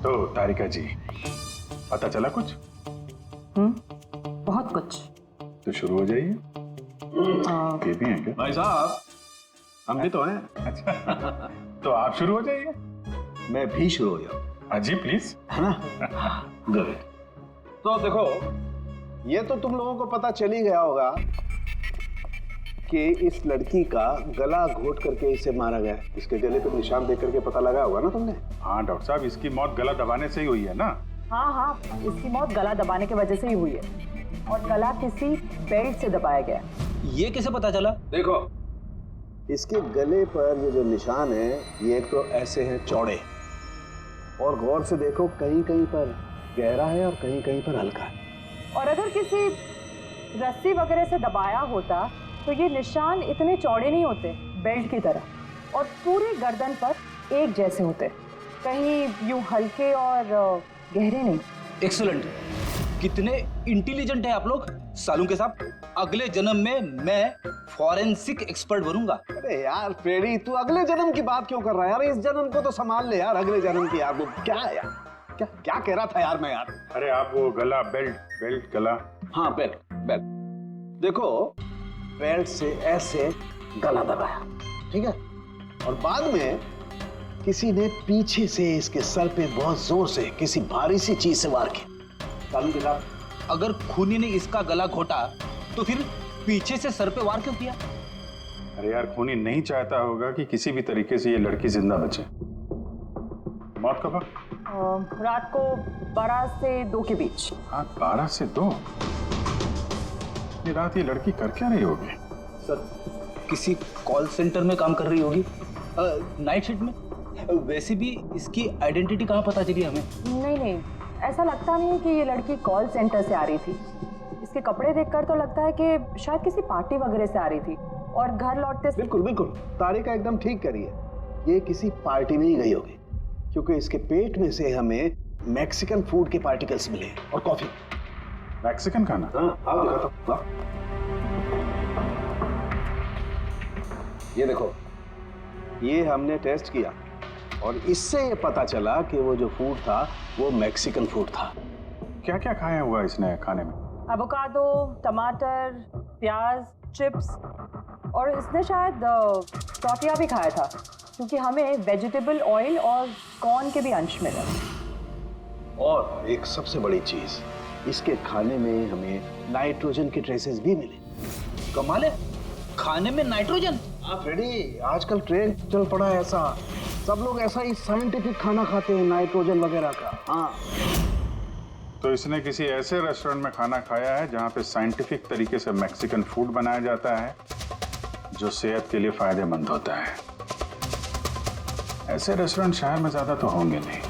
तो तारिका जी, पता चला कुछ? बहुत कुछ। तो शुरू हो जाइए। ये भी है क्या? भाई साहब, हम भी तो हैं। अच्छा तो आप शुरू हो जाइए। मैं भी शुरू हो जाऊं, हाँ जी प्लीज। है ना? गुड। तो देखो, ये तो तुम लोगों को पता चल ही गया होगा कि इस लड़की का गला घोट करके इसे मारा गया है। इसके गले पर निशान देख करके पता लगा होगा ना तुमने? हाँ डॉक्टर साहब, इसकी मौत गला दबाने से ही हुई है ना? हाँ, इसकी मौत गला दबाने की वजह से ही हुई है और गला किसी बेल्ट से दबाया गया। ये कैसे पता चला? देखो, इसके गले पर ये जो निशान है, ये एक तो ऐसे हैं चौड़े, और गौर से देखो कहीं कहीं पर गहरा है और कहीं कहीं पर हल्का है। और अगर किसी रस्सी वगैरह से दबाया होता तो ये निशान इतने चौड़े नहीं होते बेल्ट की तरह, और पूरे गर्दन पर एक जैसे होते, कहीं यूं हल्के और गहरे नहीं। एक्सीलेंट, कितने इंटेलिजेंट है आप लोग। सालू के साहब, अगले जन्म में मैं फॉरेंसिक एक्सपर्ट बनूंगा। अरे यार फ्रेडी, तू अगले जन्म की बात क्यों कर रहा है यार? इस जन्म को तो संभाल ले यार, अगले जन्म की यार। क्या है यार, क्या क्या कह रहा था यार मैं यार? अरे आप वो गला, बेल्ट गला। हाँ बेल्ट। देखो, बेल्ट से ऐसे गला दबाया, ठीक है, और बाद में किसी ने पीछे से इसके सर पे बहुत जोर से किसी भारी सी चीज से वार किया। सालू के साहब, अगर खूनी ने इसका गला घोटा तो फिर पीछे से सर पे वार क्यों किया? अरे यार, खूनी नहीं चाहता होगा कि किसी भी तरीके से ये लड़की जिंदा बचे। मौत कब? रात को 12 से 2 के बीच। हाँ, 12 से 2। ये रात ये लड़की कर क्या रही होगी? सर, किसी कॉल सेंटर में काम कर रही होगी, नाइट शिफ्ट में। वैसे भी इसकी आइडेंटिटी कहाँ पता चली हमें? नहीं, ऐसा लगता नहीं है कि ये लड़की कॉल सेंटर से आ रही थी। इसके कपड़े देखकर तो लगता है कि शायद किसी पार्टी वगैरह से आ रही थी और घर लौटते। बिल्कुल तारिका एकदम ठीक करी है। ये किसी पार्टी में ही गई होगी, क्योंकि इसके पेट में से हमें मैक्सिकन फूड के पार्टिकल्स मिले और कॉफी। मैक्सिकन खाना? हाँ। ये देखो, ये हमने टेस्ट किया और इससे ये पता चला कि वो जो फूड था वो मैक्सिकन फूड था। क्या क्या खाया हुआ इसने खाने में? एवोकाडो, टमाटर, प्याज, चिप्स, और इसने शायद टॉर्टिया भी खाया था, क्योंकि हमें वेजिटेबल ऑयल और कॉर्न के भी अंश मिले। और एक सबसे बड़ी चीज, इसके खाने में हमें नाइट्रोजन के ट्रेसेस भी मिले। कमाल है, खाने में नाइट्रोजन। हाँ फ्रेडी, आजकल ट्रेंड चल पड़ा है ऐसा, सब लोग ऐसा ही साइंटिफिक खाना खाते हैं, नाइट्रोजन वगैरह का। हाँ, तो इसने किसी ऐसे रेस्टोरेंट में खाना खाया है जहाँ पे साइंटिफिक तरीके से मैक्सिकन फूड बनाया जाता है, जो सेहत के लिए फायदेमंद होता है। ऐसे रेस्टोरेंट शहर में ज्यादा तो होंगे नहीं।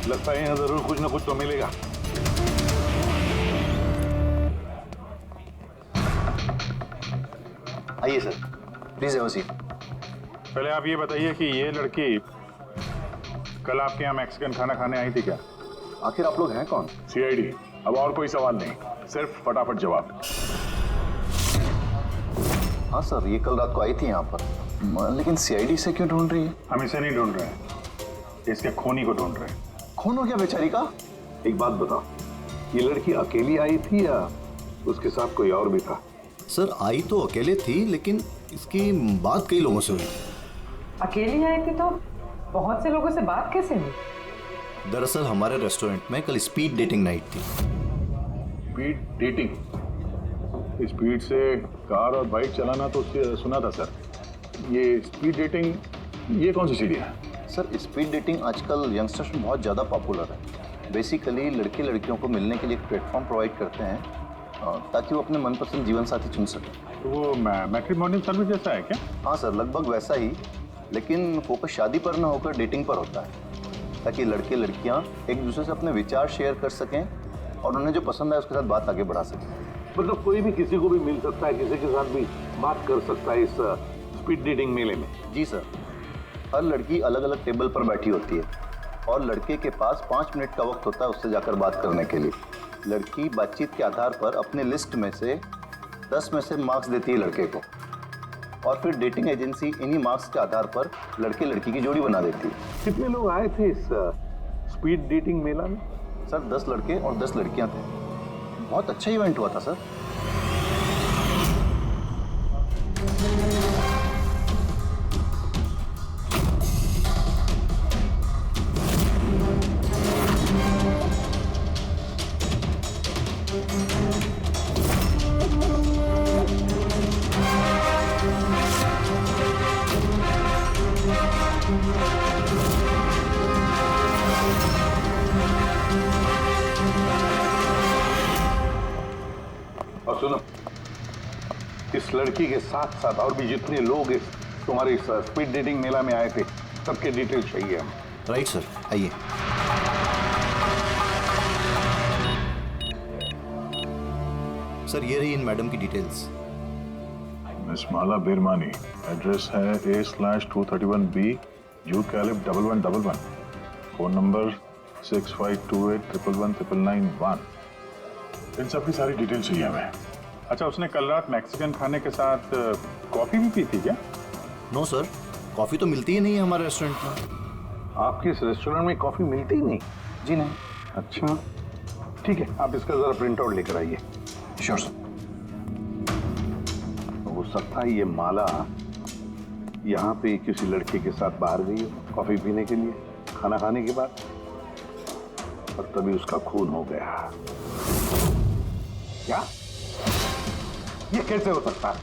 लगता है यहाँ जरूर कुछ ना कुछ तो मिलेगा। आइए sir, please have a seat. पहले आप ये बताइए कि ये लड़की कल आपके यहाँ मैक्सिकन खाना खाने आई थी क्या? आखिर आप लोग हैं कौन? सीआईडी। अब और कोई सवाल नहीं, सिर्फ फटाफट जवाब। हाँ सर, ये कल रात को आई थी यहाँ पर, लेकिन सीआईडी से क्यों ढूंढ रही है? हम इसे नहीं ढूंढ रहे हैं, इसके खूनी को ढूंढ रहे हैं। खून हो गया बेचारी का? एक बात बताओ, ये लड़की अकेली आई थी या उसके साथ कोई और भी था? सर, आई तो अकेले थी, लेकिन इसकी बात कई लोगों से हुई। अकेली आई थी तो बहुत से लोगों से बात कैसे हुई? दरअसल हमारे रेस्टोरेंट में कल स्पीड डेटिंग नाइट थी। Speed dating? स्पीड से कार और बाइक चलाना तो सुना था सर। ये स्पीड डेटिंग, ये कौन सी सीढ़ी है? सर, स्पीड डेटिंग आजकल यंगस्टर्स में बहुत ज़्यादा पॉपुलर है। बेसिकली लड़के लड़कियों को मिलने के लिए एक प्लेटफॉर्म प्रोवाइड करते हैं ताकि वो अपने मनपसंद जीवन साथी चुन सकें। तो वो मैट्रिमोनियल सर्विस जैसा है क्या? हाँ सर, लगभग वैसा ही, लेकिन फोकस शादी पर ना होकर डेटिंग पर होता है, ताकि लड़के लड़कियाँ एक दूसरे से अपने विचार शेयर कर सकें और उन्हें जो पसंद है उसके साथ बात आगे बढ़ा सकें। मतलब कोई भी किसी को भी मिल सकता है, किसी के साथ भी बात कर सकता है इस स्पीड डेटिंग मेले में? जी सर, हर लड़की अलग अलग टेबल पर बैठी होती है और लड़के के पास 5 मिनट का वक्त होता है उससे जाकर बात करने के लिए। लड़की बातचीत के आधार पर अपने लिस्ट में से 10 में से मार्क्स देती है लड़के को, और फिर डेटिंग एजेंसी इन्हीं मार्क्स के आधार पर लड़के लड़की की जोड़ी बना देती है। कितने लोग आए थे इस स्पीड डेटिंग मेला में? सर 10 लड़के और 10 लड़कियां थे। बहुत अच्छा इवेंट हुआ था सर। और सुनो, इस लड़की के साथ साथ और भी जितने लोग इस तुम्हारे इस स्पीड डेटिंग मेला में आए थे सबके डिटेल्स चाहिए हमें। राइट सर, आइए। सर ये रही इन मैडम की डिटेल्स। मिस माला बिरमानी, एड्रेस है A/231B जू कैलिब 1111, फोन नंबर 6528119991। इन सब की सारी डिटेल चाहिए हमें। अच्छा, उसने कल रात मैक्सिकन खाने के साथ कॉफी भी पी थी क्या? नो सर, कॉफ़ी तो मिलती ही नहीं है हमारे रेस्टोरेंट में। आपके इस रेस्टोरेंट में कॉफी मिलती ही नहीं? जी नहीं। अच्छा ठीक है, आप इसका जरा प्रिंट आउट लेकर आइए। Sure sir. हो सकता है ये माला यहाँ पे किसी लड़के के साथ बाहर गई हो कॉफी पीने के लिए खाना खाने के बाद, और तभी उसका खून हो गया। क्या? ये कैसे हो सकता है?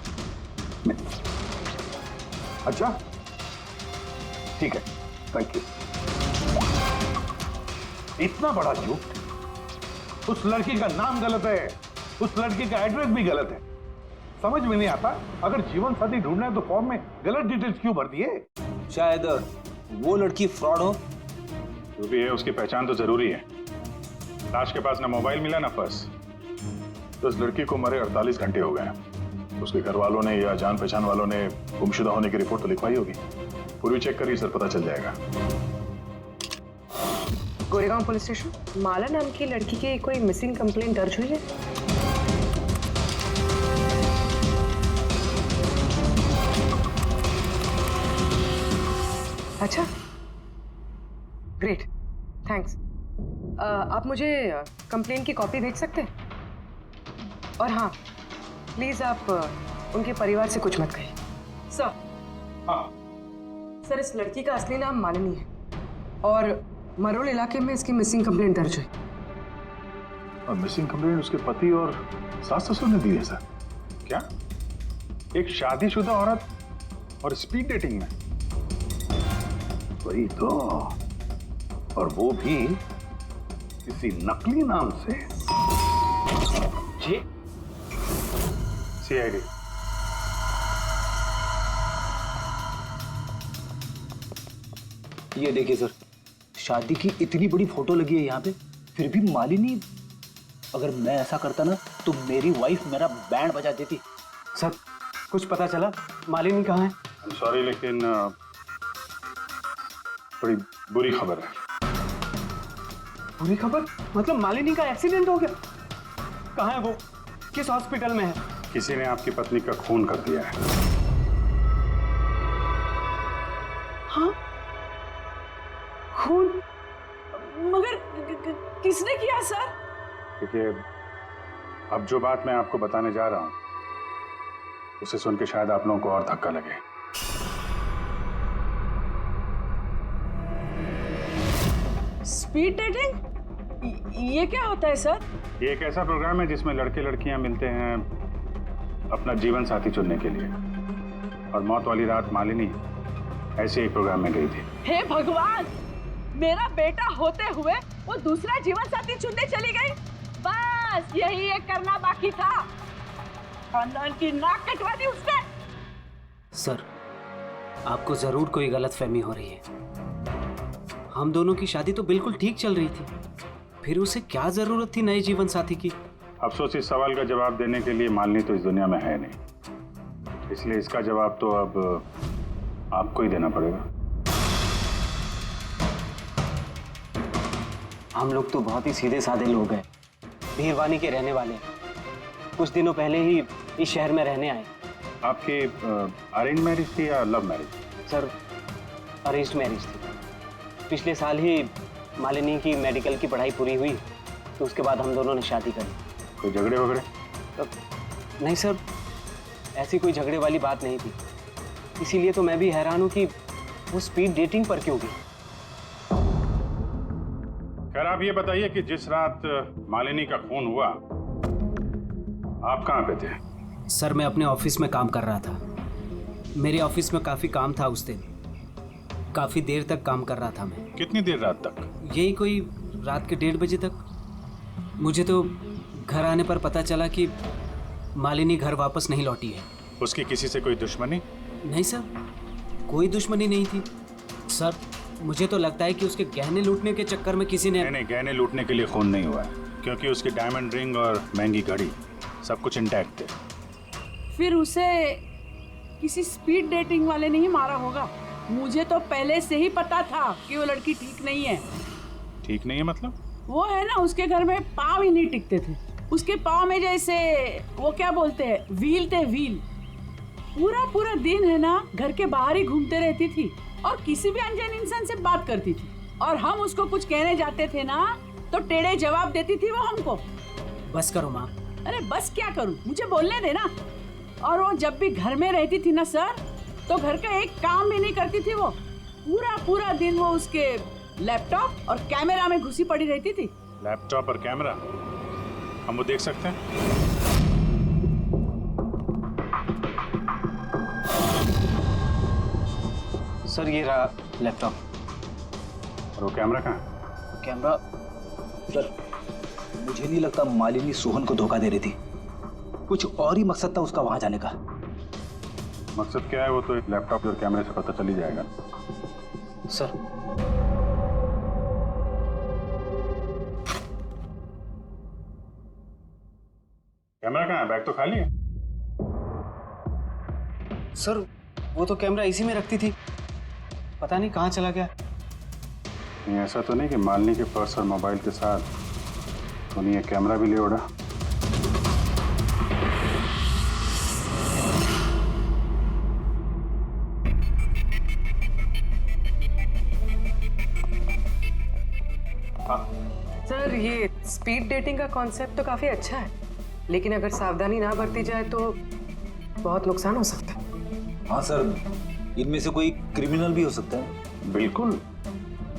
अच्छा ठीक है, थैंक यू। इतना बड़ा झूठ! उस लड़की का नाम गलत है, उस लड़की का एड्रेस भी गलत है। समझ में नहीं आता, अगर जीवन साथी ढूंढना है तो फॉर्म में गलत डिटेल्स क्यों भर दिए? शायद वो लड़की फ्रॉड हो। जो भी है उसकी पहचान तो जरूरी है। लाश के पास ना मोबाइल मिला ना पर्स। तो इस लड़की को मरे 48 घंटे हो गए। उसके घर वालों ने या जान पहचान वालों ने गुमशुदा होने की रिपोर्ट तो लिखवाई होगी। पूरी चेक करिए सर, पता चल जाएगा। गोरेगांव पुलिस स्टेशन, माला नाम की लड़की की कोई मिसिंग कंप्लेंट दर्ज हुई है? अच्छा, ग्रेट, थैंक्स। आप मुझे कंप्लेंट की कॉपी भेज सकते हैं? और हाँ, प्लीज आप उनके परिवार से कुछ मत कहिए। सर। हाँ। सर, इस लड़की का असली नाम मालिनी है और मरोल इलाके में इसकी मिसिंग कंप्लेंट दर्ज हुई। और मिसिंग कंप्लेंट उसके पति और सास ससुर ने दी है सर। क्या? एक शादीशुदा औरत और स्पीड डेटिंग में? वही तो, और वो भी किसी नकली नाम से। जी, CID। ये देखिए सर, शादी की इतनी बड़ी फोटो लगी है यहाँ पे, फिर भी मालिनी। अगर मैं ऐसा करता ना तो मेरी वाइफ मेरा बैंड बजा देती। सर, कुछ पता चला मालिनी कहाँ है? I'm sorry, लेकिन बड़ी बुरी खबर है। बुरी खबर? मतलब मालिनी का एक्सीडेंट हो गया? कहाँ है वो? किस हॉस्पिटल में है? किसी ने आपकी पत्नी का खून कर दिया है। हाँ? खून? मगर किसने किया सर? देखिए, अब जो बात मैं आपको बताने जा रहा हूं उसे सुन के शायद आप लोगों को और धक्का लगे। Speed dating? ये क्या होता है सर? ये एक ऐसा प्रोग्राम है जिसमें लड़के लड़कियां मिलते हैं अपना जीवन साथी चुनने के लिए। और मौत वाली रात मालिनी ऐसे एक प्रोग्राम में गई थी। हे भगवान, मेरा बेटा होते हुए वो दूसरा जीवन साथी चुनने चली गई। बस यही एक करना बाकी था। खानदान की नाक कटवा दी उसने। सर, आपको जरूर कोई गलतफहमी हो रही है। हम दोनों की शादी तो बिल्कुल ठीक चल रही थी, फिर उसे क्या जरूरत थी नए जीवन साथी की? अफसोस, इस सवाल का जवाब देने के लिए मालिनी तो इस दुनिया में है नहीं, इसलिए इसका जवाब तो अब आपको ही देना पड़ेगा। हम लोग तो बहुत ही सीधे साधे लोग हैं, भीरवानी के रहने वाले हैं। कुछ दिनों पहले ही इस शहर में रहने आए। आपकी अरेंज मैरिज थी या love marriage? Sir, arranged marriage थी। पिछले साल ही मालिनी की मेडिकल की पढ़ाई पूरी हुई, तो उसके बाद हम दोनों ने शादी कर ली। कोई झगड़े वगड़े? नहीं सर, ऐसी कोई झगड़े वाली बात नहीं थी। इसीलिए तो मैं भी हैरान हूँ कि वो स्पीड डेटिंग पर क्यों गई। खैर, आप ये बताइए कि जिस रात मालिनी का खून हुआ, आप कहाँ पे थे? सर, मैं अपने ऑफिस में काम कर रहा था। मेरे ऑफिस में काफ़ी काम था उस दिन। काफ़ी देर तक काम कर रहा था मैं। कितनी देर रात तक? यही कोई रात के 1:30 बजे तक। मुझे तो घर आने पर पता चला कि मालिनी घर वापस नहीं लौटी है। उसकी किसी से कोई दुश्मनी? नहीं सर, कोई दुश्मनी नहीं थी। सर, मुझे तो लगता है कि उसके गहने लूटने के चक्कर में किसी ने... नहीं, गहने लूटने के लिए खून नहीं हुआ है, क्योंकि उसकी डायमंड रिंग और महंगी घड़ी सब कुछ इंटैक्ट थे। फिर उसे किसी स्पीड डेटिंग वाले ने ही मारा होगा। मुझे तो पहले से ही पता था कि वो लड़की ठीक नहीं है। ठीक नहीं है मतलब? वो है ना, उसके घर में पाँव ही नहीं टिकते थे। उसके पाँव में जैसे वो क्या बोलते हैं, व्हील थे, व्हील। पूरा दिन है ना, घर के बाहर ही घूमते रहती थी और किसी भी अनजान इंसान से बात करती थी। और हम उसको कुछ कहने जाते थे ना, तो टेढ़े जवाब देती थी वो हमको। बस करो माँ। अरे बस क्या करूं, मुझे बोलने देना। और वो जब भी घर में रहती थी ना सर, तो घर का एक काम भी नहीं करती थी वो। पूरा दिन वो उसके लैपटॉप और कैमरा में घुसी पड़ी रहती थी। लैपटॉप और कैमरा हम वो देख सकते हैं? सर, ये रहा लैपटॉप। और वो कैमरा कहाँ है? कैमरा? सर, मुझे नहीं लगता मालिनी सोहन को धोखा दे रही थी। कुछ और ही मकसद था उसका वहां जाने का। मकसद क्या है वो तो लैपटॉप और कैमरे से पता चल ही जाएगा। सर, कैमरा कहाँ है? बैग तो खाली है। सर, वो तो कैमरा इसी में रखती थी, पता नहीं कहाँ चला गया। नहीं, ऐसा तो नहीं कि मालिनी के पर्स और मोबाइल के साथ उन्हें कैमरा भी ले उड़ा? सर, ये स्पीड डेटिंग का कॉन्सेप्ट तो काफी अच्छा है, लेकिन अगर सावधानी ना बरती जाए तो बहुत नुकसान हो सकता है। हाँ सर, इनमें से कोई क्रिमिनल भी हो सकता है। बिल्कुल।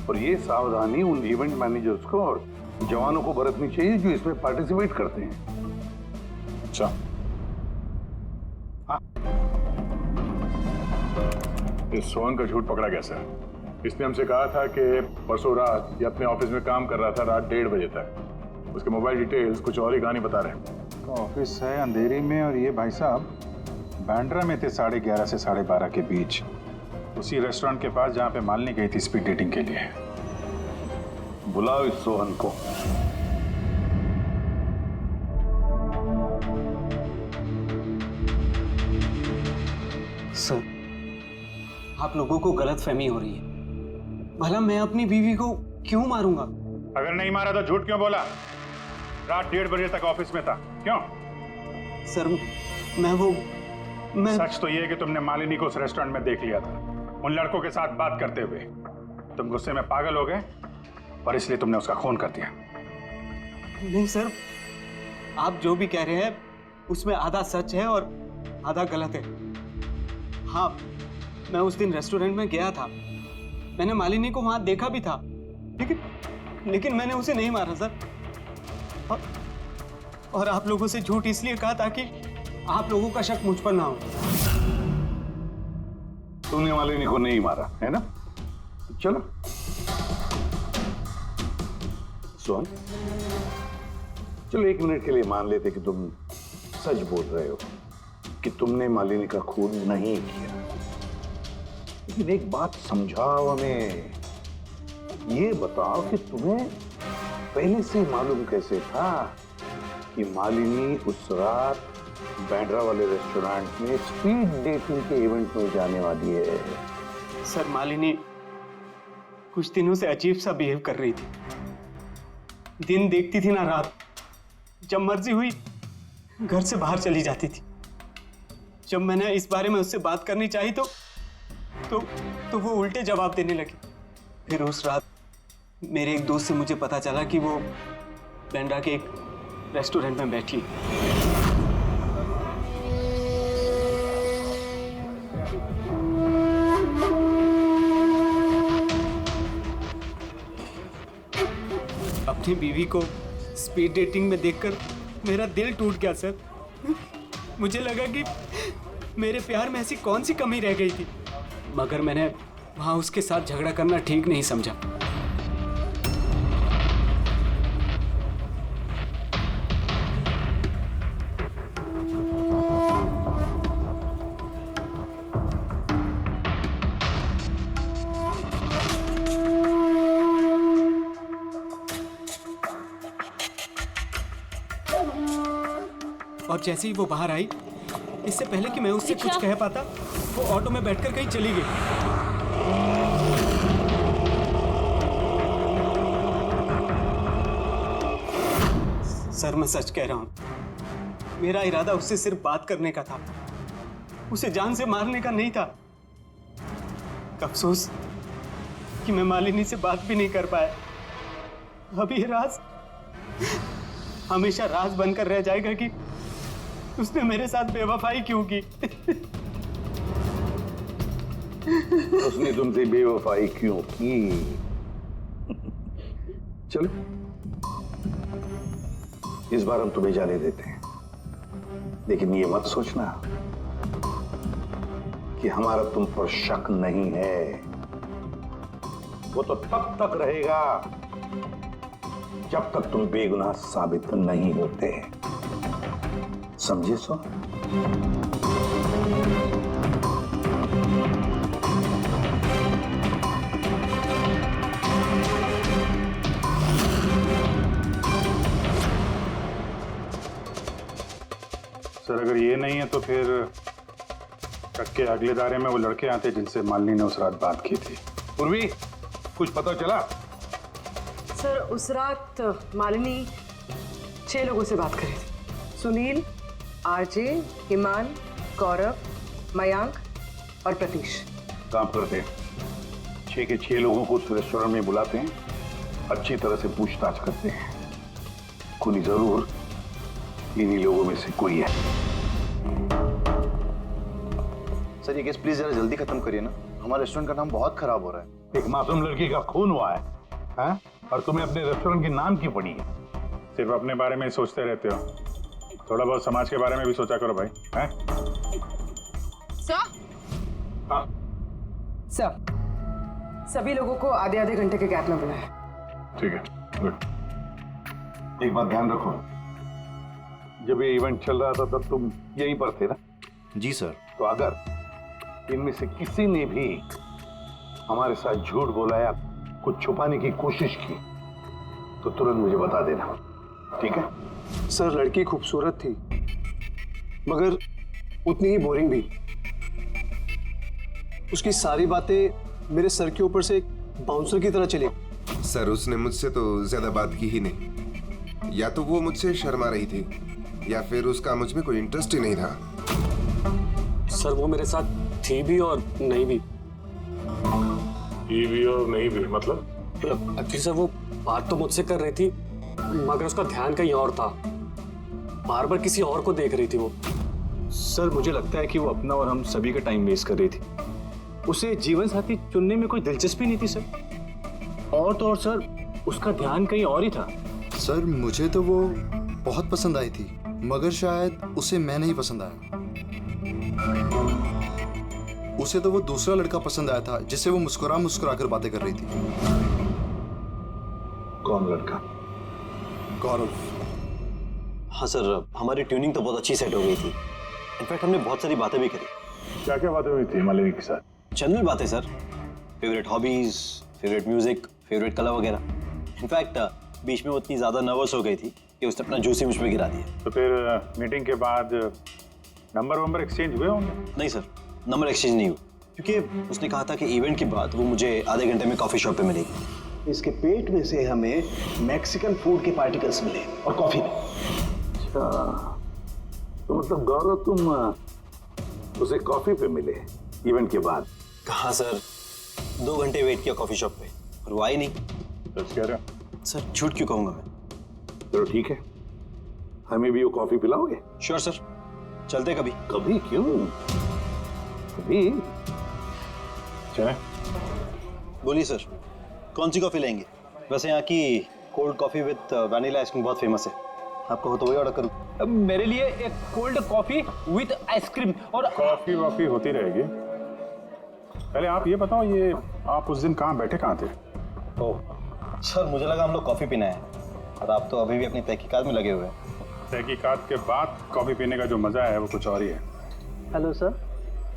और ये सावधानी उन इवेंट मैनेजर्स को और जवानों को बरतनी चाहिए जो इसमें पार्टिसिपेट करते हैं। अच्छा, इस सोहन का झूठ पकड़ा कैसे? इसने हमसे कहा था कि परसों रात ये अपने ऑफिस में काम कर रहा था रात 1:30 बजे तक। उसके मोबाइल डिटेल्स कुछ और ही कहानी बता रहे हैं। ऑफिस है अंधेरी में और ये भाई साहब बांद्रा में थे 11:30 से 12:30 के बीच, उसी रेस्टोरेंट के पास जहाँ पे मालिनी गई थी स्पीड डेटिंग के लिए। बुलाओ इस सोहन को। सर, आप लोगों को गलतफहमी हो रही है। भला मैं अपनी बीवी को क्यों मारूंगा? अगर नहीं मारा तो झूठ क्यों बोला? रात 1:30 बजे तक ऑफिस में था, क्यों? सर, मैं सच तो ये है कि तुमने मालिनी को उस रेस्टोरेंट में देख लिया था उन लड़कों के साथ बात करते हुए। तुम गुस्से में पागल हो गए और इसलिए तुमने उसका खून कर दिया। नहीं सर, आप जो भी कह रहे हैं उसमें आधा सच है और आधा गलत है। हाँ, मैं उस दिन रेस्टोरेंट में गया था, मैंने मालिनी को वहां देखा भी था, लेकिन मैंने उसे नहीं मारा सर। और आप लोगों से झूठ इसलिए कहा ताकि आप लोगों का शक मुझ पर ना हो। तूने मालिनी को नहीं मारा है ना? चलो सोहन, चलो 1 मिनट के लिए मान लेते कि तुम सच बोल रहे हो कि तुमने मालिनी का खून नहीं किया। लेकिन एक बात समझाओ हमें, ये बताओ कि तुम्हें पहले से मालूम कैसे था कि मालिनी उस रात बांद्रा वाले रेस्टोरेंट में स्पीड डेटिंग के इवेंट में जाने वाली है? सर, मालिनी कुछ दिनों से अजीब सा बिहेव कर रही थी। दिन देखती थी ना रात, जब मर्जी हुई घर से बाहर चली जाती थी। जब मैंने इस बारे में उससे बात करनी चाही तो वो उल्टे जवाब देने लगी। फिर उस रात मेरे एक दोस्त से मुझे पता चला कि वो बैंड्रा के एक रेस्टोरेंट में बैठी है। अपनी बीवी को स्पीड डेटिंग में देखकर मेरा दिल टूट गया सर। मुझे लगा कि मेरे प्यार में ऐसी कौन सी कमी रह गई थी, मगर मैंने वहां उसके साथ झगड़ा करना ठीक नहीं समझा। और जैसे ही वो बाहर आई, इससे पहले कि मैं उससे कुछ कह पाता, वो ऑटो में बैठकर कहीं चली गई। सर मैं सच कह रहा हूं, मेरा इरादा उससे सिर्फ बात करने का था, उसे जान से मारने का नहीं था। अफसोस कि मैं मालिनी से बात भी नहीं कर पाया। अब ये राज हमेशा राज बनकर रह जाएगा कि उसने मेरे साथ बेवफाई क्यों की। उसने तुमसे बेवफाई क्यों की? चलो इस बार हम तुम्हें जाने देते हैं, लेकिन ये मत सोचना कि हमारा तुम पर शक नहीं है। वो तो तब तक रहेगा जब तक तुम बेगुनाह साबित नहीं होते। समझे सो? सर अगर ये नहीं है तो फिर ट्रक के अगले दायरे में वो लड़के आते जिनसे मालिनी ने उस रात बात की थी। पूर्वी कुछ पता चला? सर उस रात मालिनी 6 लोगों से बात करी थी। सुनील, आरजे, हिमान, गौरव, मयांक और प्रतीश। काम करते हैं, 6 के 6 लोगों को उस रेस्टोरेंट में बुलाते हैं, अच्छी तरह से पूछताछ करते हैं। कोई जरूर इन्हीं लोगों में से कोई है। सर ये केस प्लीज जरा जल्दी खत्म करिए ना, हमारे रेस्टोरेंट का नाम बहुत खराब हो रहा है। एक मासूम लड़की का खून हुआ है, हैं? और तुम्हें अपने रेस्टोरेंट के नाम की पड़ी है। सिर्फ अपने बारे में ही सोचते रहते हो, थोड़ा बहुत समाज के बारे में भी सोचा करो भाई। हैं? हाँ सर सभी लोगों को आधे आधे घंटे के गैप में बुलाया। ठीक है, गुड। एक बात ध्यान रखो, जब ये इवेंट चल रहा था तब तुम यहीं पर थे ना? जी सर। तो अगर इनमें से किसी ने भी हमारे साथ झूठ बोला या कुछ छुपाने की कोशिश की तो तुरंत मुझे बता देना, ठीक है? सर लड़की खूबसूरत थी, मगर उतनी ही बोरिंग भी। उसकी सारी बातें मेरे सर के ऊपर से एक बाउंसर की तरह चली। सर उसने मुझसे तो ज्यादा बात की ही नहीं, या तो वो मुझसे शर्मा रही थी या फिर उसका मुझ में कोई इंटरेस्ट ही नहीं था। सर वो मेरे साथ थी भी और नहीं भी। थी भी और नहीं भी मतलब? एक्चुअली सर वो बात तो मुझसे कर रही थी, मगर उसका ध्यान कहीं और था, बार बार किसी और को देख रही थी वो। सर मुझे लगता है कि वो अपना और हम सभी का टाइम वेस्ट कर रही थी। उसे जीवन साथी चुनने में कोई दिलचस्पी नहीं थी सर। और तो और सर उसका ध्यान कहीं और ही था। सर मुझे तो वो बहुत पसंद आई थी, मगर शायद उसे मैं नहीं पसंद आया। उसे तो वो दूसरा लड़का पसंद आया था जिससे वो मुस्कुरा मुस्कुरा कर बातें कर रही थी। कौन लड़का? गौरव। हाँ सर, हमारी ट्यूनिंग तो बहुत अच्छी सेट हो गई थी। इनफैक्ट हमने बहुत सारी बातें भी करी। क्या क्या बातें हुई थी मालिनी के साथ? जनरल बातें sir, favourite hobbies, favourite music, favourite colour वगैरह। इनफैक्ट बीच में वो इतनी ज्यादा नर्वस हो गई थी कि उसने अपना जूस ही मुझ पे गिरा दिया। तो फिर मीटिंग के बाद नंबर एक्सचेंज हुए होंगे? नहीं सर, नंबर एक्सचेंज नहीं हुआ, क्योंकि उसने कहा था कि इवेंट के बाद वो मुझे आधे घंटे में कॉफी शॉप पे मिलेगी। इसके पेट में से हमें मैक्सिकन फूड के पार्टिकल्स मिले और कॉफी में। अच्छा, तो मतलब गौरव तुम उसे कॉफी पे मिले इवेंट के बाद? कहाँ सर, 2 घंटे वेट किया कॉफी शॉप पे और वो आई नहीं। सच कह रहे हो? सर झूठ क्यों कहूंगा मैं। चलो ठीक है, हमें भी वो कॉफी पिलाओगे? श्योर सर, चलते कभी। कभी क्यों, कभी चले। बोलिए सर, कौन सी कॉफी लेंगे? वैसे यहाँ की cold coffee with vanilla ice cream बहुत फेमस है, आपको हो तो वही ऑर्डर करूँ। मेरे लिए एक कोल्ड कॉफी विद आइसक्रीम। और कॉफी वॉफी होती रहेगी, पहले आप ये बताओ, ये आप उस दिन कहाँ बैठे कहाँ थे? ओह सर, मुझे लगा हम लोग कॉफी पीना है और आप तो अभी भी अपनी तहकीकात में लगे हुए हैं। तहकीकात के बाद कॉफी पीने का जो मजा है वो कुछ और ही है। Hello sir.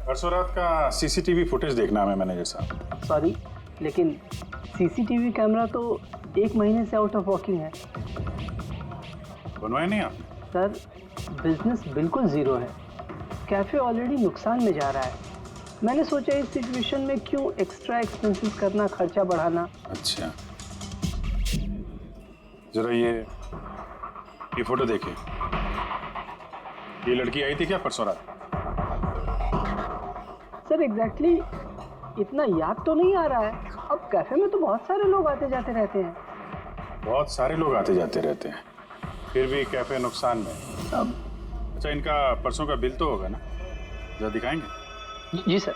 परसों रात का सीसीटीवी फुटेज देखना है मैनेजर साहब। सॉरी, लेकिन सीसीटीवी कैमरा तो 1 महीने से आउट ऑफ वर्किंग है। बनवाया नहीं आपने? सर बिजनेस बिल्कुल ज़ीरो है, कैफ़े ऑलरेडी नुकसान में जा रहा है। मैंने सोचा इस सिचुएशन में क्यों एक्स्ट्रा एक्सपेंसेस करना, खर्चा बढ़ाना। अच्छा, जरा ये फोटो देखिए, ये लड़की आई थी क्या परसों रात? सर एग्जैक्टली इतना याद तो नहीं आ रहा है। अब कैफ़े में तो बहुत सारे लोग आते जाते रहते हैं। बहुत सारे लोग आते जाते रहते हैं, फिर भी कैफे नुकसान में। अब अच्छा, इनका परसों का बिल तो होगा ना, जरा दिखाएंगे? जी सर।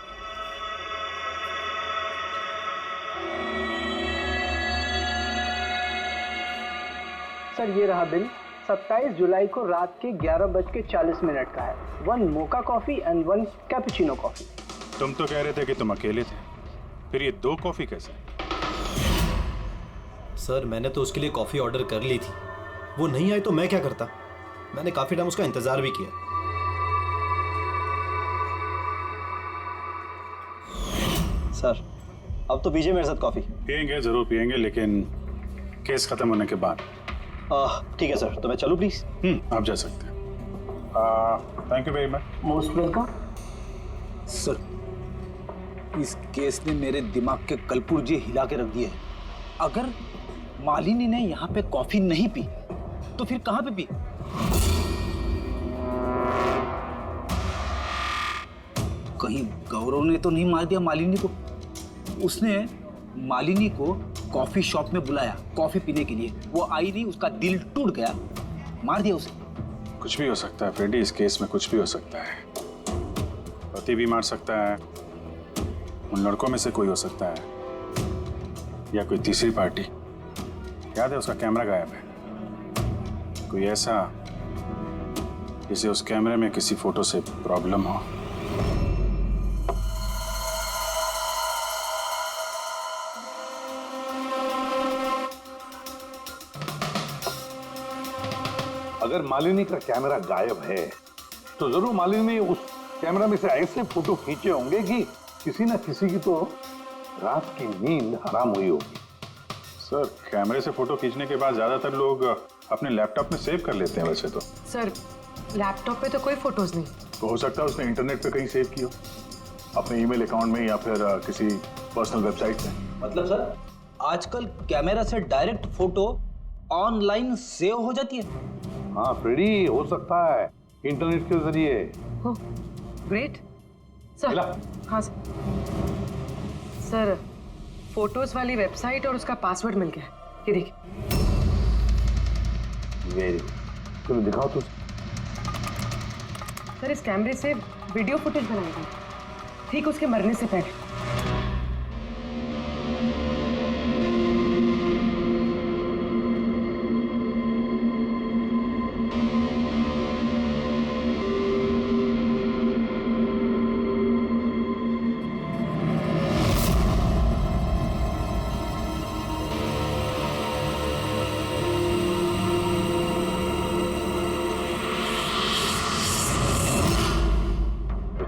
सर ये रहा बिल। 27 जुलाई को रात के 11:40 का है। 1 mocha coffee and 1 cappuccino coffee. तुम तो कह रहे थे कि तुम अकेले थे, फिर ये 2 कॉफी कैसे? सर मैंने तो उसके लिए कॉफी ऑर्डर कर ली थी, वो नहीं आई तो मैं क्या करता। मैंने काफी टाइम उसका इंतजार भी किया। सर अब तो पीजिए मेरे साथ कॉफी। पियेंगे, जरूर पियेंगे, लेकिन केस खत्म होने के बाद। ठीक है सर, तो मैं चलूं प्लीज? आप जा सकते हैं। Thank you very much. Most welcome. Sir इस केस ने मेरे दिमाग के कलपुर्जे हिला के रख दिए हैं। अगर मालिनी ने यहाँ पे कॉफी नहीं पी तो फिर कहाँ पे पी? कहीं गौरव ने तो नहीं मार दिया मालिनी को? उसने मालिनी को कॉफी शॉप में बुलाया कॉफी पीने के लिए, वो आई नहीं, उसका दिल टूट गया, मार दिया उसे। कुछ भी हो सकता है फ्रेडी, इस केस में कुछ भी हो सकता है। पति भी मार सकता है, उन लड़कों में से कोई हो सकता है, या कोई तीसरी पार्टी। याद है उसका कैमरा गायब है, कोई ऐसा जिसे उस कैमरे में किसी फोटो से प्रॉब्लम हो। अगर मालिनी का कैमरा गायब है तो जरूर मालिनी ने उस कैमरा में से ऐसे फोटो खींचे होंगे कि किसी ना किसी की तो रात की नींद हराम हुई होगी। सर कैमरे से फोटो खींचने के बाद ज्यादातर लोग अपने लैपटॉप में सेव कर लेते हैं वैसे तो। सर लैपटॉप पे तो कोई फोटोज नहीं। तो हो सकता है उसने इंटरनेट पे कहीं सेव की हो, अपने ईमेल अकाउंट में या फिर किसी पर्सनल वेबसाइट पे। मतलब सर आजकल कैमरा से डायरेक्ट फोटो ऑनलाइन सेव हो जाती है? हाँ फ्रेडी, हो सकता है इंटरनेट के जरिए। Great sir. हाँ सर, फोटोज वाली वेबसाइट और उसका पासवर्ड मिल गया, ये देखिए। वेरी चलो दिखाओ तो। सर इस कैमरे से वीडियो फुटेज बनाई गई ठीक उसके मरने से पहले।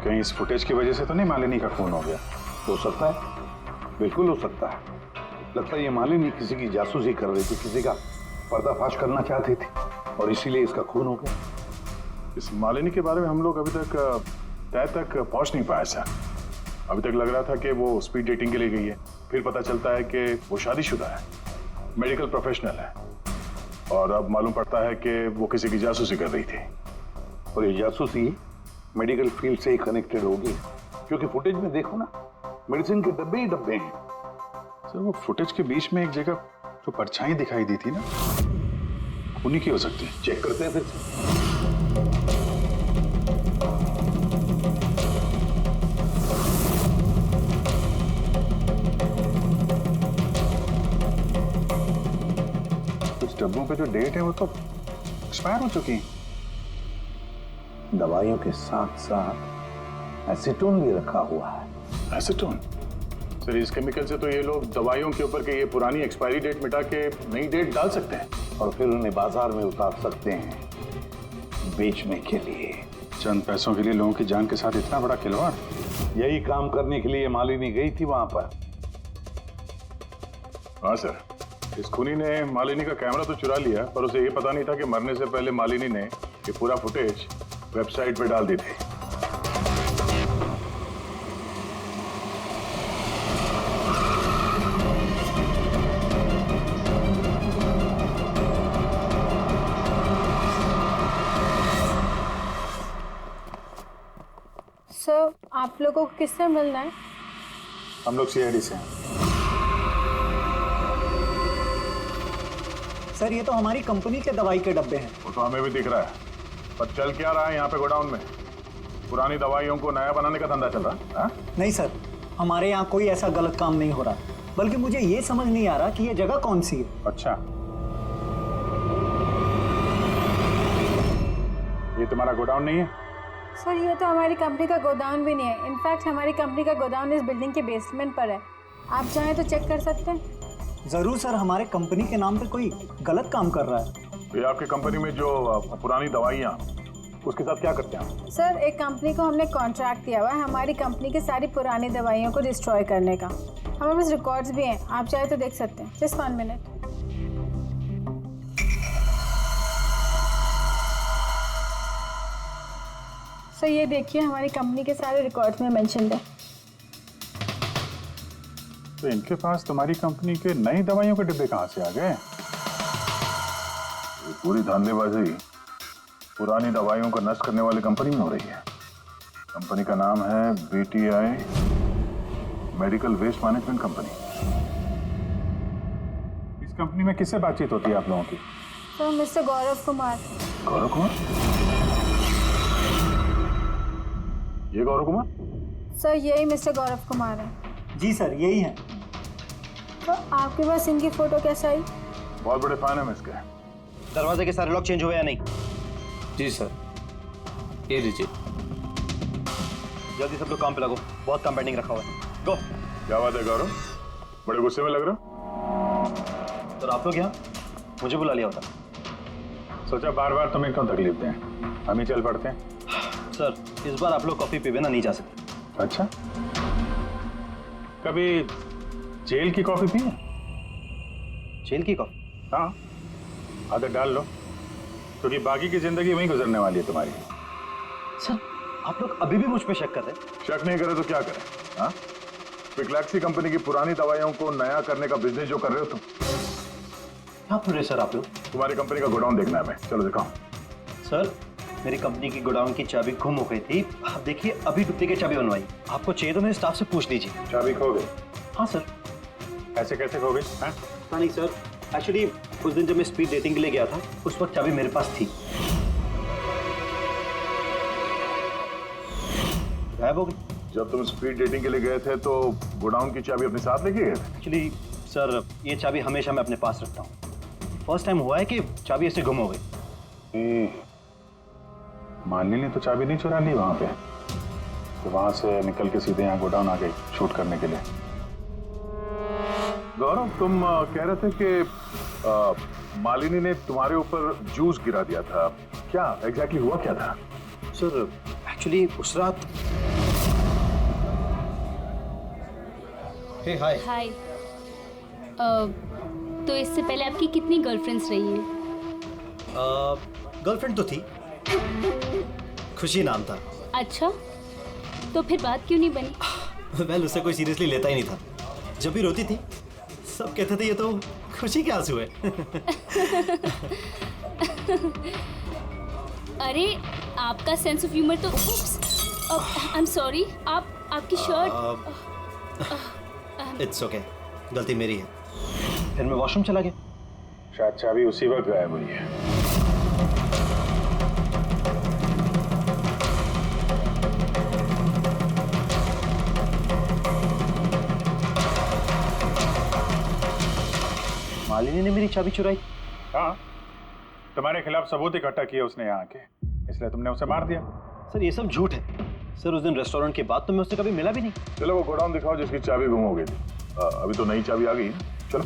कहीं इस फुटेज की वजह से तो नहीं मालिनी का खून हो गया? हो सकता है, बिल्कुल हो सकता है। लगता है ये मालिनी किसी की जासूसी कर रही थी, किसी का पर्दाफाश करना चाहती थी और इसीलिए इसका खून हो गया। इस मालिनी के बारे में हम लोग अभी तक तय तक पहुंच नहीं पाए सर। अभी तक लग रहा था कि वो स्पीड डेटिंग के लिए गई है, फिर पता चलता है कि वो शादीशुदा है। मेडिकल प्रोफेशनल है और अब मालूम पड़ता है कि वो किसी की जासूसी कर रही थी। और ये जासूसी मेडिकल फील्ड से ही कनेक्टेड होगी, क्योंकि फुटेज में देखो ना, मेडिसिन के डब्बे ही डब्बे हैं। सर वो फुटेज के बीच में एक जगह जो परछाई दिखाई दी थी ना, उन्हीं की हो सकती है। चेक करते हैं फिर से। कुछ डब्बों पे जो डेट है वो तो एक्सपायर हो चुकी है। दवाइयों के साथ साथ एसीटोन भी रखा हुआ है। एसीटोन? सर इस केमिकल से तो ये लोग दवाइयों के ऊपर के ये पुरानी एक्सपायरी डेट मिटा के नई डेट डाल सकते हैं और फिर उन्हें बाजार में उतार सकते हैं बेचने के लिए। चंद पैसों के लिए लोगों की जान के साथ इतना बड़ा खिलवाड़। यही काम करने के लिए मालिनी गई थी वहां पर। हाँ सर, इस खूनी ने मालिनी का कैमरा तो चुरा लिया, पर उसे ये पता नहीं था कि मरने से पहले मालिनी ने ये पूरा फुटेज वेबसाइट पे डाल दी थी। सर आप लोगों को किससे मिलना है? हम लोग सीआईडी से हैं। सर ये तो हमारी कंपनी के दवाई के डब्बे हैं। वो तो हमें भी दिख रहा है, पर चल क्या रहा है यहाँ पे गोडाउन में? पुरानी दवाइयों को नया बनाने का धंधा चल रहा है? हाँ? नहीं सर, हमारे यहाँ कोई ऐसा गलत काम नहीं हो रहा, बल्कि मुझे ये समझ नहीं आ रहा कि ये जगह कौन सी है। अच्छा, ये तुम्हारा गोडाउन नहीं है? सर ये तो हमारी कंपनी का गोदाम भी नहीं है। इनफैक्ट हमारी कंपनी का गोदाम इस बिल्डिंग के बेसमेंट पर है। आप चाहें तो चेक कर सकते हैं। जरूर सर, हमारे कंपनी के नाम पे कोई गलत काम कर रहा है। तो ये आपकी कंपनी में जो पुरानी दवाइयाँ, उसके साथ क्या करते हैं? सर एक कंपनी को हमने कॉन्ट्रैक्ट दिया हुआ है हमारी कंपनी की सारी पुरानी दवाइयों को डिस्ट्रॉय करने का। हमारे पास रिकॉर्ड्स भी हैं, आप चाहे तो देख सकते हैं। Just 1 minute. सर ये देखिए, हमारी कंपनी के सारे रिकॉर्ड्स में मेंशन्ड है। तो इनके पास तुम्हारी कंपनी के नई दवाइयों के डिब्बे कहाँ से आ गए? ये पूरी धांधलेबाजी पुरानी दवाइयों को नष्ट करने वाली कंपनी में हो रही है। कंपनी का नाम है BTI medical waste management company. इस कंपनी में किससे बातचीत होती है आप लोगों की? Sir mister Gaurav Kumar. गौरव कुमार? ये गौरव कुमार? सर यही मिस्टर गौरव कुमार है। जी सर यही है। तो आपके पास इनकी फोटो कैसे आई? बहुत बड़े फैन है इसके। दरवाजे के सारे लॉक चेंज हुए या नहीं? जी सर, ये लीजिए। जल्दी सब लोग काम पे लगो, बहुत काम पेंडिंग रखा हुआ है। गो। क्या बात है गौरव, बड़े गुस्से में लग रहे हो? सर आप लोग यहाँ मुझे बुला लिया होता। सोचा बार बार तुम्हें क्यों तकलीफ दें, हम ही चल पड़ते हैं। सर इस बार आप लोग कॉफी पी बिना नहीं जा सकते। अच्छा, कभी जेल की कॉफी पी है? जेल की कॉफी? हाँ, आदत डाल लो, क्योंकि बाकी की जिंदगी वहीं गुजरने वाली है तुम्हारी। सर आप लोग अभी भी मुझ पे शक कर रहे हैं? शक नहीं करे तो क्या करें? हाँ, पिकलैक्सी कंपनी की पुरानी दवाइयों को नया करने का बिजनेस जो कर रहे हो तुम। क्या बोल रहे सर आप लोग? तुम्हारी कंपनी का गोडाउन देखना है हमें, चलो दिखाओ। सर मेरी कंपनी की गोडाउन की चाबी गुम हो गई थी, आप देखिए अभी डुप्लीकेट चाबी बनवाई। आपको चाहिए तो मेरे स्टाफ से पूछ लीजिए। चाबी खो गई? हाँ सर। ऐसे कैसे खो गई? हाँ नहीं सर, एक्चुअली उस दिन जब मैं स्पीड डेटिंग के लिए गया था उस वक्त चाबी मेरे पास थी। गायब हो गई। जब तुम स्पीड डेटिंग के लिए गए थे तो गोडाउन की चाबी अपने साथ लेके गए थे? एक्चुअली सर ये चाबी हमेशा मैं अपने पास रखता हूँ। फर्स्ट टाइम हुआ है कि चाबी ऐसे गुम हो गई। मालिनी ने तो चाबी नहीं चुरा ली वहां पे, तो वहां से निकल के सीधे यहाँ गोडाउन आ गई शूट करने के लिए। गौरव तुम कह रहे थे कि मालिनी ने तुम्हारे ऊपर जूस गिरा दिया था, क्या एग्जैक्टली हुआ क्या था? सर एक्चुअली उस रात। हे हाय। हाय। तो इससे पहले आपकी कितनी गर्लफ्रेंड्स रही हैं? गर्लफ्रेंड तो थी, खुशी नाम था। अच्छा, तो फिर बात क्यों नहीं बनी? वेल उसे कोई सीरियसली लेता ही नहीं था। जब भी रोती थी सब कहते थे ये तो खुशी के आंसू है। अरे आपका सेंस ऑफ ह्यूमर तो आई एम सॉरी, आपकी शर्ट। इट्स ओके, गलती मेरी है। फिर मैं वॉशरूम चला गया। शायद चाबी उसी वक्त गायब हुई है। मालिनी ने मेरी चाबी चुराई? हाँ, तुम्हारे खिलाफ सबूत इकट्ठा किए उसने यहाँ आके, इसलिए तुमने उसे मार दिया। सर ये सब झूठ है। सर उस दिन रेस्टोरेंट के बाद तो मैं उससे कभी मिला भी नहीं। चलो वो गोडाउन दिखाओ जिसकी चाबी गुम हो गई थी। अभी तो नई चाबी आ गई है। चलो।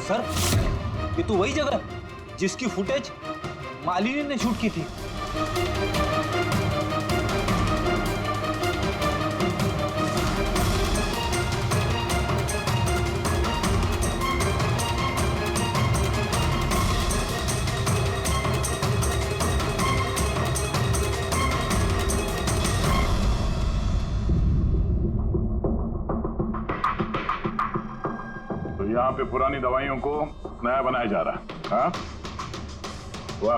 सर ये तो वही जगह जिसकी फुटेज मालिनी ने शूट की थी। तो यहाँ पे पुरानी दवाइयों को नया बनाया जा रहा है। हाँ? वाह,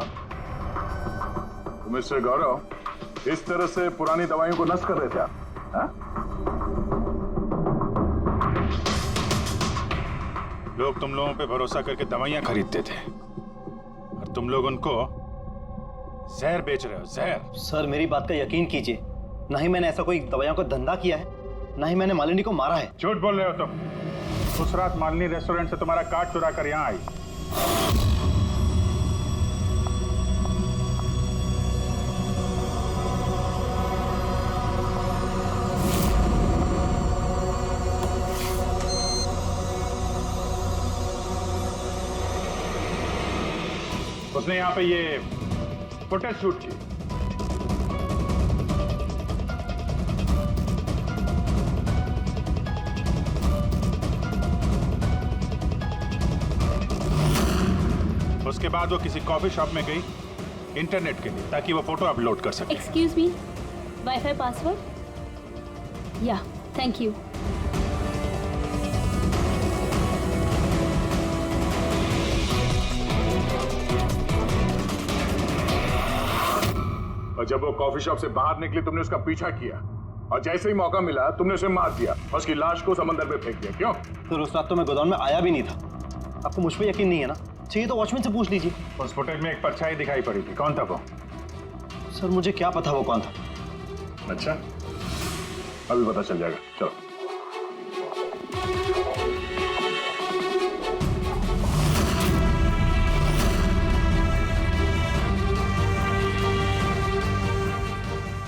तो मिस्टर गौरव इस तरह से पुरानी दवाइयों को नष्ट कर रहे थे आप? हाँ? लोग तुम लोगों पे भरोसा करके दवाइयां खरीदते थे और तुम लोग उनको जहर बेच रहे हो। जहर। सर मेरी बात का यकीन कीजिए, ना ही मैंने ऐसा कोई दवाइयों का धंधा किया है, ना ही मैंने मालिनी को मारा है। झूठ बोल रहे हो तुम। उस रात मालिनी रेस्टोरेंट से तुम्हारा कार्ड चुरा कर यहाँ आई। उसने यहाँ पे ये फुटेज शूट की। उसके बाद वो किसी कॉफी शॉप में गई इंटरनेट के लिए, ताकि वो फोटो अपलोड कर सके। Excuse me, wifi password? या, थैंक यू। और जब वो कॉफी शॉप से बाहर निकली तुमने उसका पीछा किया और जैसे ही मौका मिला तुमने उसे मार दिया और उसकी लाश को समंदर में फेंक दिया। क्यों? फिर उस रात तो मैं गोदाम में आया भी नहीं था। आपको मुझ पर यकीन नहीं है ना? चाहिए तो वॉचमैन से पूछ लीजिए। उस फुटेज में एक परछाई दिखाई पड़ी थी, कौन था वो? सर मुझे क्या पता वो कौन था। अच्छा, अभी पता चल जाएगा। चलो।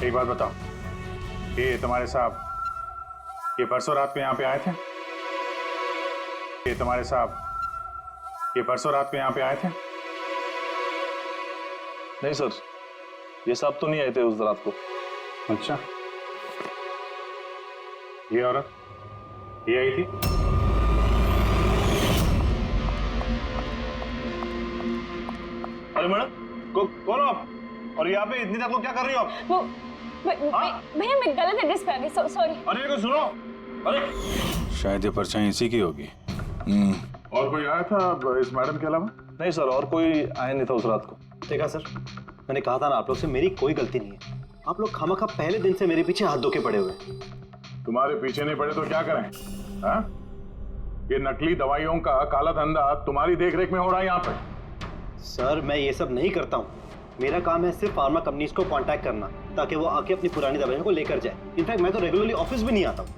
एक बात बताओ, ये तुम्हारे साहब ये परसों रात को यहाँ पे आए थे? ये तुम्हारे साहब ये परसों रात को यहाँ पे आए थे? नहीं सर, ये साहब तो नहीं आए थे उस रात को। अच्छा, ये औरत ये आई थी? अरे मैडम, कौन हो आप? और यहाँ पे इतनी रात को क्या कर रही हो आप? वो भैया मैं गलत एड्रेस पे आ गई, सॉरी। अरे को सुनो, अरे शायद ये परछाई इसी की होगी। और कोई आया था इस मैडम के अलावा? नहीं सर, और कोई आया नहीं था उस रात को। देखा सर, मैंने कहा था ना आप लोग से मेरी कोई गलती नहीं है। आप लोग खामखा पहले दिन से मेरे पीछे हाथ धो के पड़े हुए। तुम्हारे पीछे नहीं पड़े तो क्या करें? हाँ? ये नकली दवाइयों का काला धंधा तुम्हारी देखरेख में हो रहा है यहाँ पे। सर मैं ये सब नहीं करता हूँ। मेरा काम है सिर्फ फार्मा कंपनीज को कांटेक्ट करना ताकि वो आके अपनी पुरानी दवाइयों को लेकर जाए। इनफैक्ट मैं तो रेगुलरली ऑफिस भी नहीं आता हूँ।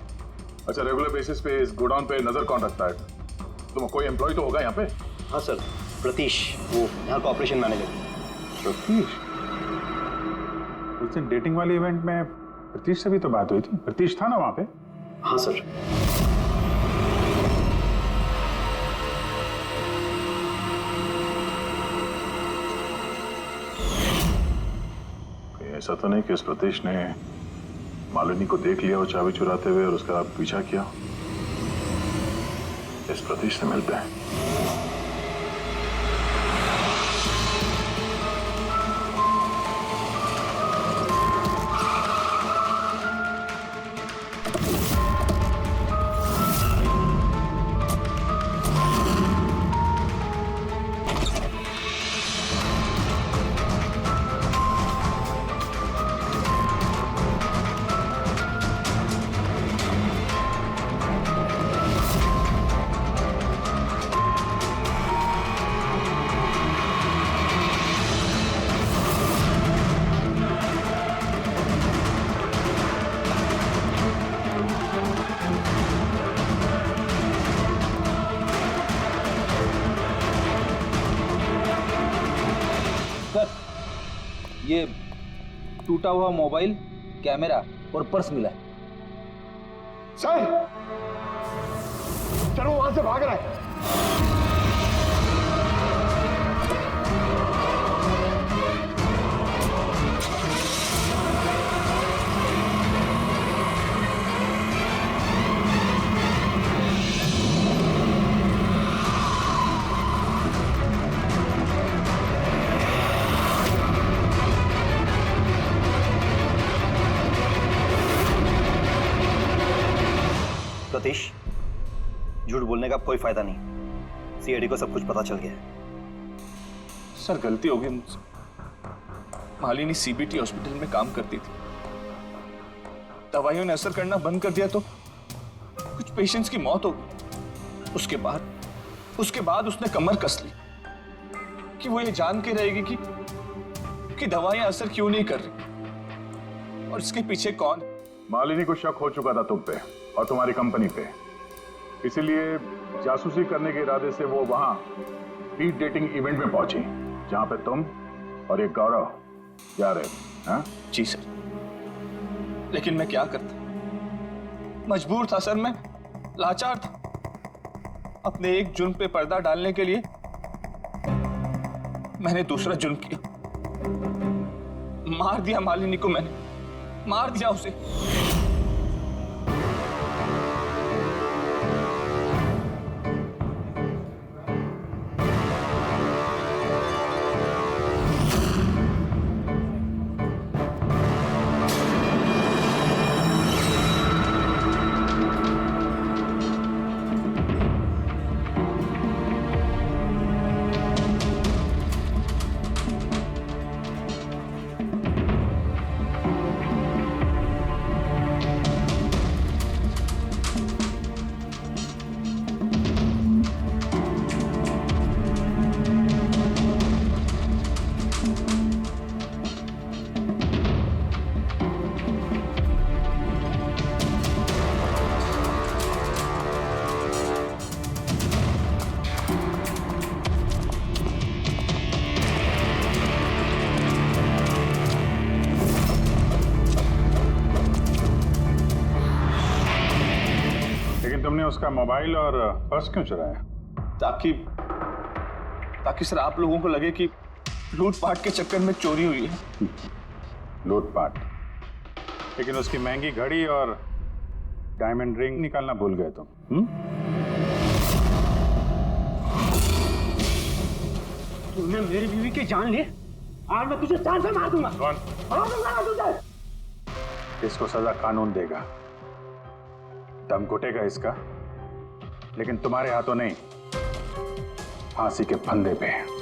अच्छा, रेगुलर बेसिस पे इस गोडाउन पे नजर कौन रखता है? तुम कोई एम्प्लॉय तो होगा यहाँ पे? हाँ सर, प्रतीश, वो यहाँ का ऑपरेशन मैनेजर। प्रतीश? उस दिन डेटिंग वाले इवेंट में प्रतीश से भी तो बात हुई थी। प्रतीश था ना वहाँ पे? हाँ सर। ऐसा तो नहीं कि उस प्रतीश ने मालिनी को देख लिया वो चाबी चुराते हुए और उसका पीछा किया? इस प्रतीश से मिलते हैं। सर, ये टूटा हुआ मोबाइल, कैमरा और पर्स मिला है। सर, चलो वहां से भाग रहा है। सतीश, झूठ बोलने का कोई फायदा नहीं। सीआईडी को सब कुछ पता चल गया है। सर, गलती हो गई मुझसे। मालिनी सीबीटी हॉस्पिटल में काम करती थी। दवाइयों ने असर करना बंद कर दिया तो कुछ पेशेंट्स की मौत हो गई। उसके बाद उसने कमर कस ली कि वो ये जान के रहेगी कि दवाइयां असर क्यों नहीं कर रही और इसके पीछे कौन है। मालिनी को शक हो चुका था तुम पे और तुम्हारी कंपनी पे, इसीलिए जासूसी करने के इरादे से वो वहां स्पीड डेटिंग इवेंट में पहुंची जहां पे तुम और एक गौरव जा रहे थे। हाँ? जी सर, लेकिन मैं क्या करता, मजबूर था सर, मैं लाचार था। अपने एक जुर्म पे पर्दा डालने के लिए मैंने दूसरा जुर्म किया। मार दिया मालिनी को, मैंने मार दिया उसे। तुमने उसका मोबाइल और पर्स क्यों चुराया? ताकि सर आप लोगों को लगे कि लूटपाट के चक्कर में चोरी हुई है। लूटपाट? लेकिन उसकी महंगी घड़ी और डायमंड रिंग निकालना भूल गए तुम। तूने मेरी बीवी की जान ली, आज मैं तुझे जान से मार दूंगा। कौन? इसको सजा कानून देगा। दम घुटेगा इसका, लेकिन तुम्हारे हाथों नहीं, फांसी के फंदे पे।